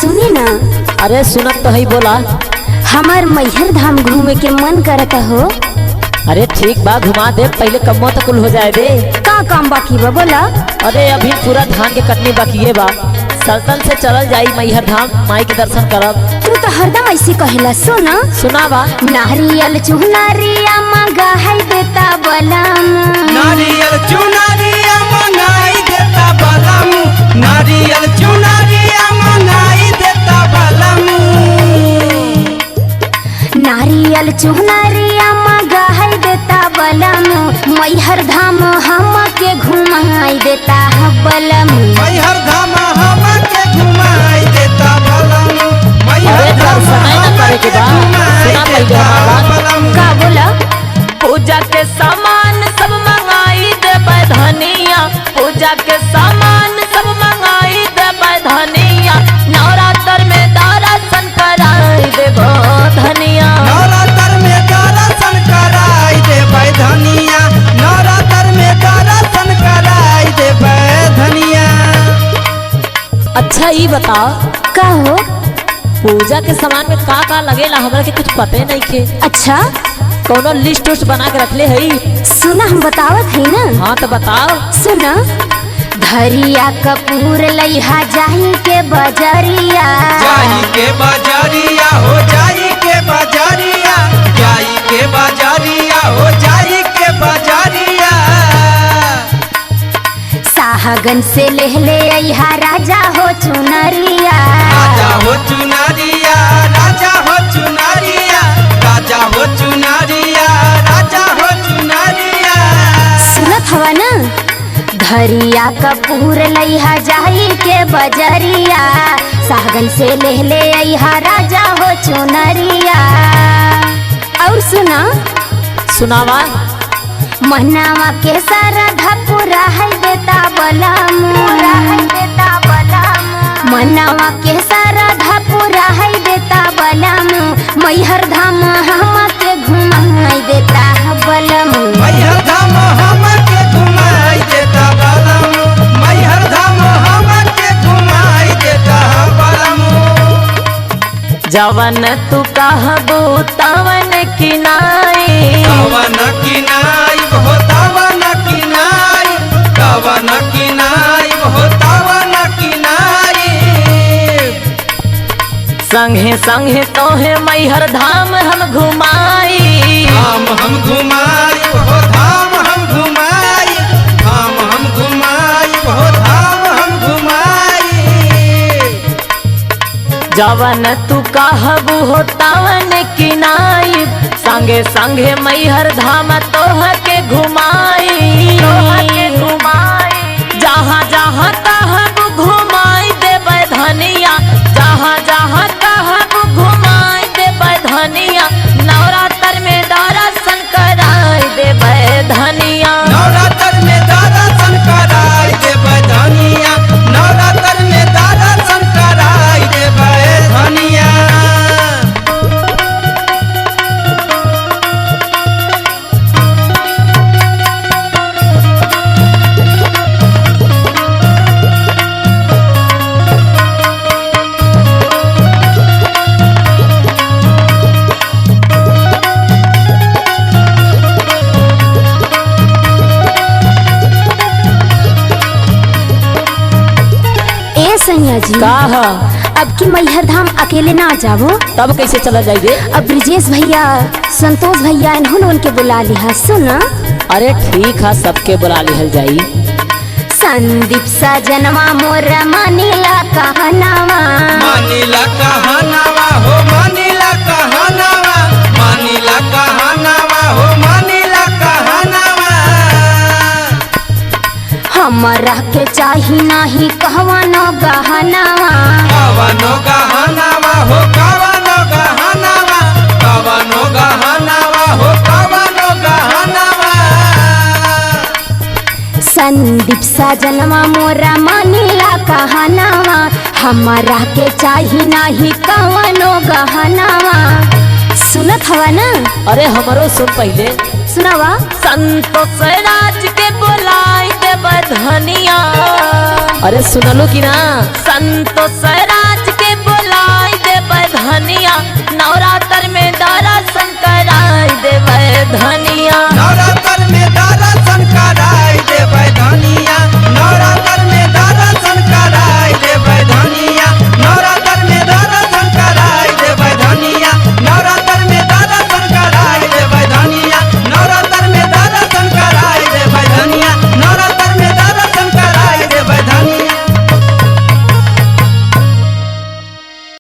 सुनी ना। अरे सुनत तो है, बोला। हमार मैहर धाम घूमे के मन करता हो। अरे ठीक बा, घुमा दे, पहले कम्मो तो कुल हो जाए दे। का काम बाकी बा बोला। अरे अभी पूरा धान के कटनी बाकी है बा। सल्तन से चलल जाई मैहर धाम, माई के दर्शन करब। तू तो हरदम ऐसी कहेला। सुना सुना बा। नारियल चुनरिया मंगाई देता बलम, नारियल चुनरिया मंगाई देता बलम, नारियल चुनरिया मंगाई देता बलम, नारियल चुनरिया मंगाई देता बलम, मैहर धाम हम के घुमाई देता बलम। मैहर धाम हम के घुमाई देता बलम, अरे दर्शन न करे के बा, सुना पहले हमारा बात। का बोला। पूजा के सामान सब मंगाई दे धनिया, पूजा के सामान सब मंगाई दे धनिया, नवरात्र में दर्शन कराई दे धनिया। नवरात्र में दर्शन कराई देबै धनिया, नवरात्र में दर्शन कराई देबै धनिया। अच्छा ये बताओ, का हो। पूजा के सामान में का लगेला, हमरा के कुछ पते नहीं के। अच्छा कोनो लिस्ट उस्ट बना के रखले है? सुना हम बतावत है ना। हाँ तो बताओ। सुना धरिया कपूर लइहा जाही के बजरिया, जाई के बाजारिया हो, जाई के बाजारिया, जाई के बाजारिया हो, जाई के बाजारिया। साहगन से लेहले अइहा राजा हो चुनरिया, राजा हो चुनरिया, राजा हो चुनरिया, राजा हो चुनरिया, राजा हो चुनरिया। सुनत हवा ना। धरिया कपूर लइहा जाही के बजरिया, साहगन से लेहले अइहा राजा हो चुनरिया। और सुना सुनावा। मनावा के सरधा पूरा है देता बलम, मनावा के सरधा पूरा है देता बलम, मैहर धाम हम के घुमाई देता बलम। मैहर धाम हम के घुमाई देता बलम, मैहर धाम हम के घुमाई देता बलम। जवन तू कहबू तवन किनाई, तवन किनाई हो, तवन किनाई, तवन किनाई हो, तवन किनाई। संगे संगे तोहे मैहर धाम हम घुमाई। धाम हम घुमाई हो, धाम हम घुमाई, धाम हम घुमाई हो, धाम हम घुमाई। जवन तू कहबू हो तवन किनाई, संगे संगे मैहर धाम तोह के घुमाई, जहाँ जहाँ कहबू घुमाई देबै धनिया, जहाँ जहाँ कहबू घुमाई देबै धनिया, नवरात्र में दर्शन कराई देबै धनिया। नवरात्र में दर्शन कराई देबै धनिया, नवरात्र में दर्शन कराई देबै धनिया। ए सैया जी, का ह? अब की मैहर धाम अकेले ना जावो। तब कैसे चला जाइए? अब ब्रिजेश भैया, संतोष भैया इन्होंने उनके बुला लिया। सुना अरे ठीक है, सबके बुला लिहल जाई। संदीप सजनवा मोर मानिला कहनावा, मानिला कहनावा हो, मानिला कहनावा, मानिला कहनावा हो, मानिला कहनावा। हमरा के चाही नाही कहवानो गहनावा, कवनो गहनावा हो, कवनो गहनावा, कवनो गहनावा हो, कवनो गहनावा। संदीप सजनवा मोरा मानिला कहनावा, हमरा के चाही नाही कहवानो गहनावा। सुनत हवा ना। अरे हमरो सुन पहले। सुनावा। संतोष राज के बुलाई देबै धनिया। अरे सुनलो कि ना? संतोष राज